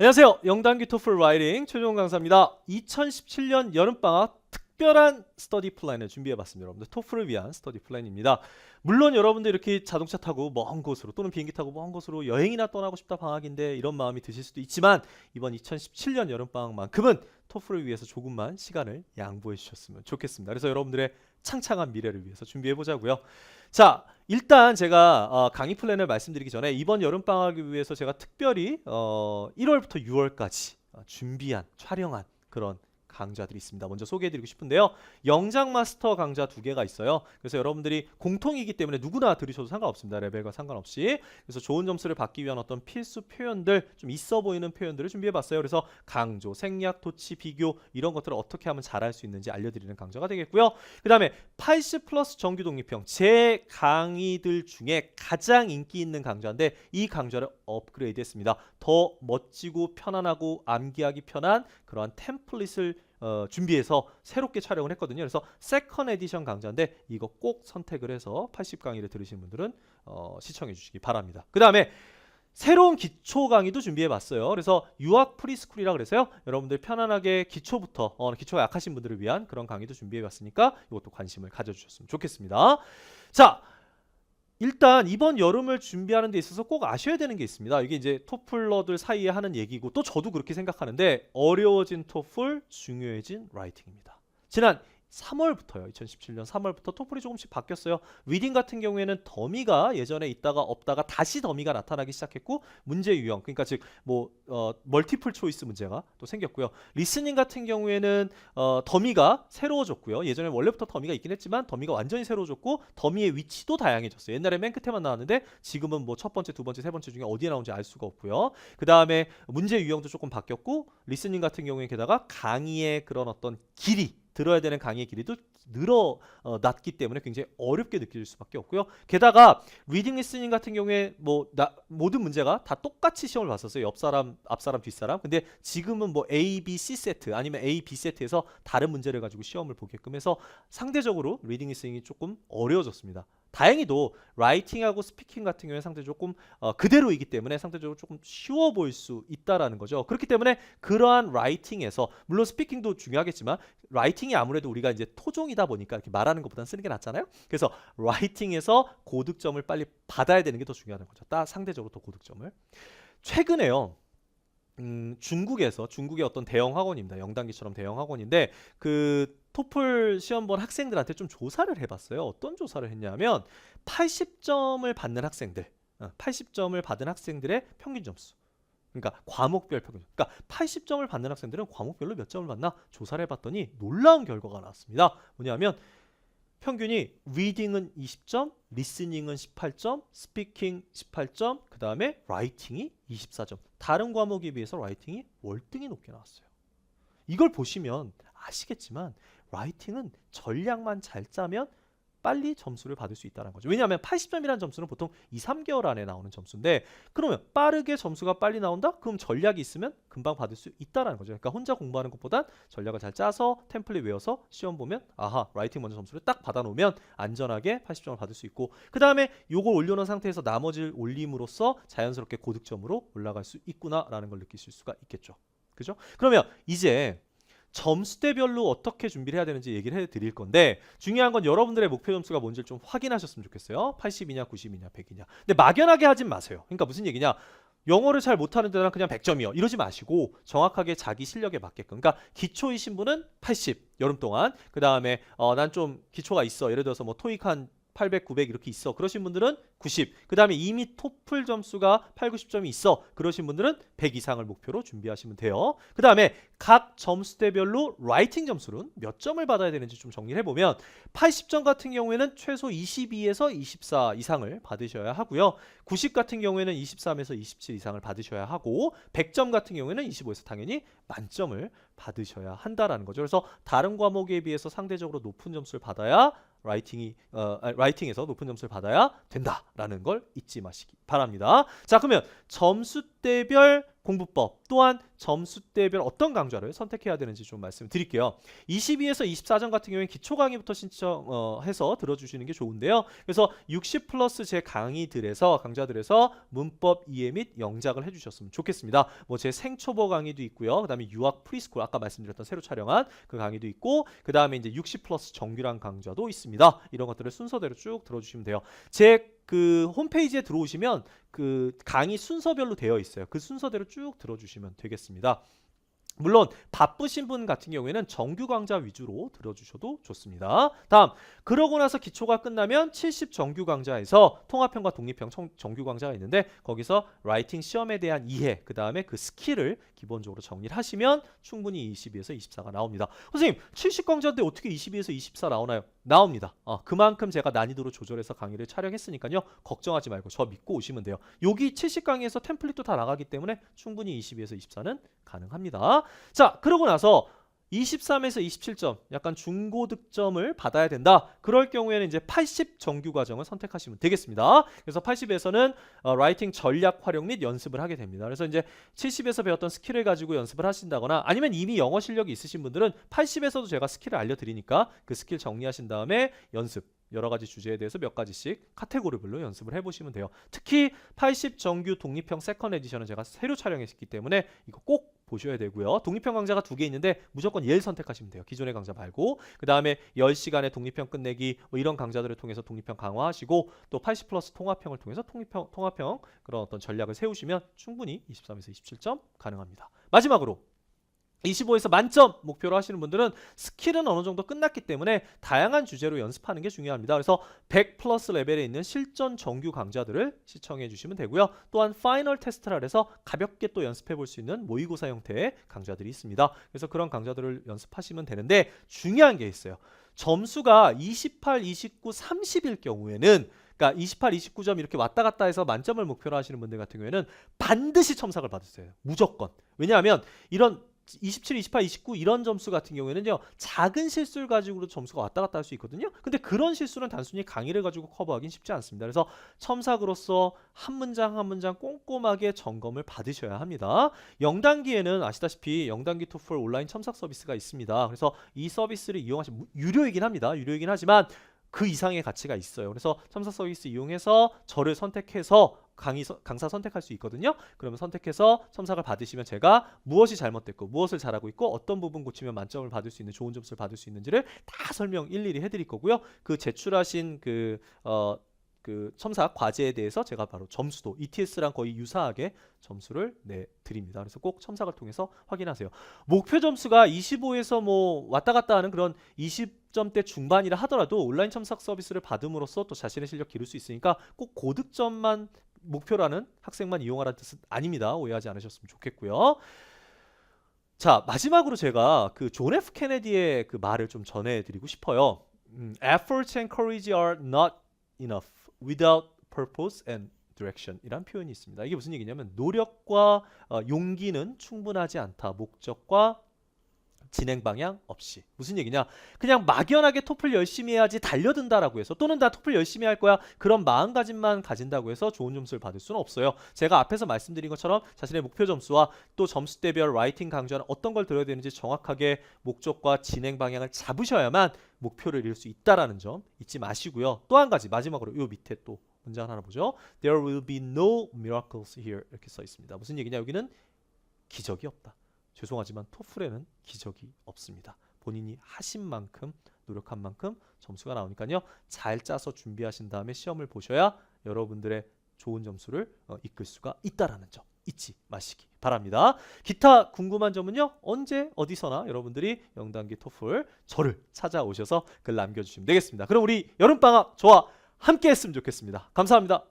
안녕하세요. 영단기 토플 라이팅 최종훈 강사입니다. 2017년 여름방학 특별한 스터디 플랜을 준비해봤습니다. 여러분들 토플을 위한 스터디 플랜입니다. 물론 여러분들 이렇게 자동차 타고 먼 곳으로 또는 비행기 타고 먼 곳으로 여행이나 떠나고 싶다 방학인데 이런 마음이 드실 수도 있지만 이번 2017년 여름방학만큼은 토플을 위해서 조금만 시간을 양보해 주셨으면 좋겠습니다. 그래서 여러분들의 창창한 미래를 위해서 준비해 보자고요. 자, 일단 제가 강의 플랜을 말씀드리기 전에 이번 여름방학을 위해서 제가 특별히 1월부터 6월까지 준비한 촬영한 그런 강좌들이 있습니다. 먼저 소개해드리고 싶은데요. 영장 마스터 강좌 2개가 있어요. 그래서 여러분들이 공통이기 때문에 누구나 들으셔도 상관없습니다. 레벨과 상관없이. 그래서 좋은 점수를 받기 위한 어떤 필수 표현들, 좀 있어 보이는 표현들을 준비해봤어요. 그래서 강조, 생략, 도치, 비교 이런 것들을 어떻게 하면 잘할 수 있는지 알려드리는 강좌가 되겠고요. 그 다음에 80 플러스 정규 독립형 제 강의들 중에 가장 인기 있는 강좌인데 이 강좌를 업그레이드 했습니다. 더 멋지고 편안하고 암기하기 편한 그러한 템플릿을 준비해서 새롭게 촬영을 했거든요. 그래서 세컨 에디션 강좌인데 이거 꼭 선택을 해서 80 강의를 들으시는 분들은 시청해 주시기 바랍니다. 그 다음에 새로운 기초 강의도 준비해 봤어요. 그래서 유학 프리스쿨이라 그래서요. 여러분들 편안하게 기초부터 기초가 약하신 분들을 위한 그런 강의도 준비해 봤으니까 이것도 관심을 가져주셨으면 좋겠습니다. 자, 일단 이번 여름을 준비하는 데 있어서 꼭 아셔야 되는 게 있습니다. 이게 이제 토플러들 사이에 하는 얘기고 또 저도 그렇게 생각하는데 어려워진 토플, 중요해진 라이팅입니다. 지난 3월부터요. 2017년 3월부터 토플이 조금씩 바뀌었어요. 리딩 같은 경우에는 더미가 예전에 있다가 없다가 다시 더미가 나타나기 시작했고 문제 유형, 그러니까 즉 뭐 멀티플 초이스 문제가 또 생겼고요. 리스닝 같은 경우에는 더미가 새로워졌고요. 예전에 원래부터 더미가 있긴 했지만 더미가 완전히 새로워졌고 더미의 위치도 다양해졌어요. 옛날에 맨 끝에만 나왔는데 지금은 뭐 첫 번째, 두 번째, 세 번째 중에 어디에 나온지 알 수가 없고요. 그 다음에 문제 유형도 조금 바뀌었고 리스닝 같은 경우에 게다가 강의의 그런 어떤 길이 들어야 되는 강의의 길이도 늘어났기 때문에 굉장히 어렵게 느껴질 수밖에 없고요. 게다가 리딩 리스닝 같은 경우에 모든 문제가 다 똑같이 시험을 봤었어요. 옆사람, 앞사람, 뒷사람. 근데 지금은 뭐 A, B, C 세트 아니면 A, B 세트에서 다른 문제를 가지고 시험을 보게끔 해서 상대적으로 리딩 리스닝이 조금 어려워졌습니다. 다행히도 라이팅하고 스피킹 같은 경우에 상대적으로 조금 그대로이기 때문에 상대적으로 조금 쉬워 보일 수 있다라는 거죠. 그렇기 때문에 그러한 라이팅에서 물론 스피킹도 중요하겠지만 라이팅이 아무래도 우리가 이제 토종이다 보니까 이렇게 말하는 것보다는 쓰는 게 낫잖아요. 그래서 라이팅에서 고득점을 빨리 받아야 되는 게 더 중요한 거죠. 상대적으로 더 고득점을. 최근에요. 중국의 어떤 대형 학원입니다. 영단기처럼 대형 학원인데 그 토플 시험 본 학생들한테 좀 조사를 해봤어요. 어떤 조사를 했냐면 80점을 받는 학생들, 80점을 받은 학생들의 평균 점수. 그러니까 과목별 평균. 그러니까 80점을 받는 학생들은 과목별로 몇 점을 받나 조사를 해봤더니 놀라운 결과가 나왔습니다. 뭐냐면 평균이 리딩은 20점, 리스닝은 18점, 스피킹 18점, 그 다음에 라이팅이 24점. 다른 과목에 비해서 라이팅이 월등히 높게 나왔어요. 이걸 보시면 아시겠지만 라이팅은 전략만 잘 짜면 빨리 점수를 받을 수 있다는 거죠. 왜냐하면 80점이라는 점수는 보통 2, 3개월 안에 나오는 점수인데 그러면 빠르게 점수가 빨리 나온다? 그럼 전략이 있으면 금방 받을 수 있다는 거죠. 그러니까 혼자 공부하는 것보단 전략을 잘 짜서 템플릿 외워서 시험 보면 아하, 라이팅 먼저 점수를 딱 받아놓으면 안전하게 80점을 받을 수 있고 그 다음에 요걸 올려놓은 상태에서 나머지를 올림으로써 자연스럽게 고득점으로 올라갈 수 있구나라는 걸 느끼실 수가 있겠죠. 그죠? 그러면 이제 점수대별로 어떻게 준비를 해야 되는지 얘기를 해드릴 건데 중요한 건 여러분들의 목표 점수가 뭔지를 좀 확인하셨으면 좋겠어요. 80이냐 90이냐 100이냐. 근데 막연하게 하진 마세요. 그러니까 무슨 얘기냐. 영어를 잘 못하는 데는 그냥 100점이요. 이러지 마시고 정확하게 자기 실력에 맞게끔. 그러니까 기초이신 분은 80 여름 동안. 그 다음에 난 좀 기초가 있어. 예를 들어서 뭐 토익 한 800, 900 이렇게 있어. 그러신 분들은 90. 그 다음에 이미 토플 점수가 8, 90점이 있어. 그러신 분들은 100 이상을 목표로 준비하시면 돼요. 그 다음에 각 점수대별로 라이팅 점수는 몇 점을 받아야 되는지 좀 정리를 해보면 80점 같은 경우에는 최소 22에서 24 이상을 받으셔야 하고요. 90 같은 경우에는 23에서 27 이상을 받으셔야 하고 100점 같은 경우에는 25에서 당연히 만점을 받으셔야 한다라는 거죠. 그래서 다른 과목에 비해서 상대적으로 높은 점수를 받아야 라이팅에서 높은 점수를 받아야 된다라는 걸 잊지 마시기 바랍니다. 자, 그러면 점수대별 공부법 또한 점수대별 어떤 강좌를 선택해야 되는지 좀 말씀드릴게요. 22에서 24점 같은 경우에 기초 강의부터 신청해서 들어주시는 게 좋은데요. 그래서 60 플러스 제 강좌들에서 문법 이해 및 영작을 해주셨으면 좋겠습니다. 뭐 제 생초보 강의도 있고요. 그 다음에 유학 프리스쿨 아까 말씀드렸던 새로 촬영한 그 강의도 있고 그 다음에 이제 60 플러스 정규랑 강좌도 있습니다. 이런 것들을 순서대로 쭉 들어주시면 돼요. 제 그 홈페이지에 들어오시면 그 강의 순서별로 되어 있어요. 그 순서대로 쭉 들어주시면 되겠습니다. 물론 바쁘신 분 같은 경우에는 정규 강좌 위주로 들어주셔도 좋습니다. 다음, 그러고 나서 기초가 끝나면 70 정규 강좌에서 통합형과 독립형 정규 강좌가 있는데 거기서 라이팅 시험에 대한 이해, 그 다음에 그 스킬을 기본적으로 정리를 하시면 충분히 22에서 24가 나옵니다. 선생님, 70 강좌인데 어떻게 22에서 24 나오나요? 나옵니다. 그만큼 제가 난이도로 조절해서 강의를 촬영했으니까요. 걱정하지 말고 저 믿고 오시면 돼요. 여기 70 강의에서 템플릿도 다 나가기 때문에 충분히 22에서 24는 가능합니다. 자, 그러고 나서 23에서 27점, 약간 중고득점을 받아야 된다. 그럴 경우에는 이제 80 정규 과정을 선택하시면 되겠습니다. 그래서 80에서는 라이팅 전략 활용 및 연습을 하게 됩니다. 그래서 이제 70에서 배웠던 스킬을 가지고 연습을 하신다거나 아니면 이미 영어 실력이 있으신 분들은 80에서도 제가 스킬을 알려드리니까 그 스킬 정리하신 다음에 연습, 여러 가지 주제에 대해서 몇 가지씩 카테고리별로 연습을 해보시면 돼요. 특히 80 정규 독립형 세컨 에디션은 제가 새로 촬영했기 때문에 이거 꼭 보셔야 되고요. 독립형 강좌가 2개 있는데 무조건 얘를 선택하시면 돼요. 기존의 강좌 말고. 그 다음에 10시간의 독립형 끝내기 뭐 이런 강좌들을 통해서 독립형 강화하시고 또 80 플러스 통합형을 통해서 통합형 그런 어떤 전략을 세우시면 충분히 23에서 27점 가능합니다. 마지막으로 25에서 만점 목표로 하시는 분들은 스킬은 어느 정도 끝났기 때문에 다양한 주제로 연습하는 게 중요합니다. 그래서 100 플러스 레벨에 있는 실전 정규 강좌들을 시청해 주시면 되고요. 또한 파이널 테스트라 해서 가볍게 또 연습해 볼 수 있는 모의고사 형태의 강좌들이 있습니다. 그래서 그런 강좌들을 연습하시면 되는데 중요한 게 있어요. 점수가 28, 29, 30일 경우에는 그러니까 28, 29점 이렇게 왔다 갔다 해서 만점을 목표로 하시는 분들 같은 경우에는 반드시 첨삭을 받으세요. 무조건. 왜냐하면 이런 27, 28, 29 이런 점수 같은 경우에는요 작은 실수를 가지고도 점수가 왔다 갔다 할 수 있거든요. 근데 그런 실수는 단순히 강의를 가지고 커버하기는 쉽지 않습니다. 그래서 첨삭으로서 한 문장 한 문장 꼼꼼하게 점검을 받으셔야 합니다. 0단기에는 아시다시피 0단기 토플 온라인 첨삭 서비스가 있습니다. 그래서 이 서비스를 이용하시면 유료이긴 합니다. 유료이긴 하지만 그 이상의 가치가 있어요. 그래서 첨삭 서비스 이용해서 저를 선택해서 강사 선택할 수 있거든요. 그러면 선택해서 첨삭을 받으시면 제가 무엇이 잘못됐고 무엇을 잘하고 있고 어떤 부분 고치면 만점을 받을 수 있는 좋은 점수를 받을 수 있는지를 다 설명 일일이 해드릴 거고요. 그 제출하신 그 첨삭 과제에 대해서 제가 바로 점수도 ETS랑 거의 유사하게 점수를 내드립니다. 그래서 꼭 첨삭을 통해서 확인하세요. 목표 점수가 25에서 뭐 왔다 갔다 하는 그런 20점대 중반이라 하더라도 온라인 첨삭 서비스를 받음으로써 또 자신의 실력 기를 수 있으니까 꼭 고득점만 목표라는 학생만 이용하라는 뜻은 아닙니다. 오해하지 않으셨으면 좋겠고요. 자, 마지막으로 제가 그 존 F 케네디의 그 말을 좀 전해드리고 싶어요. Efforts and courage are not enough without purpose and direction 이란 표현이 있습니다. 이게 무슨 얘기냐면 노력과 용기는 충분하지 않다. 목적과 진행 방향 없이. 무슨 얘기냐? 그냥 막연하게 토플 열심히 해야지 달려든다라고 해서 또는 나 토플 열심히 할 거야 그런 마음가짐만 가진다고 해서 좋은 점수를 받을 수는 없어요. 제가 앞에서 말씀드린 것처럼 자신의 목표 점수와 또 점수대별 라이팅 강좌는 어떤 걸 들어야 되는지 정확하게 목적과 진행 방향을 잡으셔야만 목표를 이룰 수 있다라는 점 잊지 마시고요. 또 한 가지 마지막으로 요 밑에 또 문장 하나 보죠. There will be no miracles here 이렇게 써 있습니다. 무슨 얘기냐? 여기는 기적이 없다. 죄송하지만 토플에는 기적이 없습니다. 본인이 하신 만큼 노력한 만큼 점수가 나오니까요. 잘 짜서 준비하신 다음에 시험을 보셔야 여러분들의 좋은 점수를 이끌 수가 있다라는 점 잊지 마시기 바랍니다. 기타 궁금한 점은요. 언제 어디서나 여러분들이 0단기 토플 저를 찾아오셔서 글 남겨주시면 되겠습니다. 그럼 우리 여름방학 저와 함께 했으면 좋겠습니다. 감사합니다.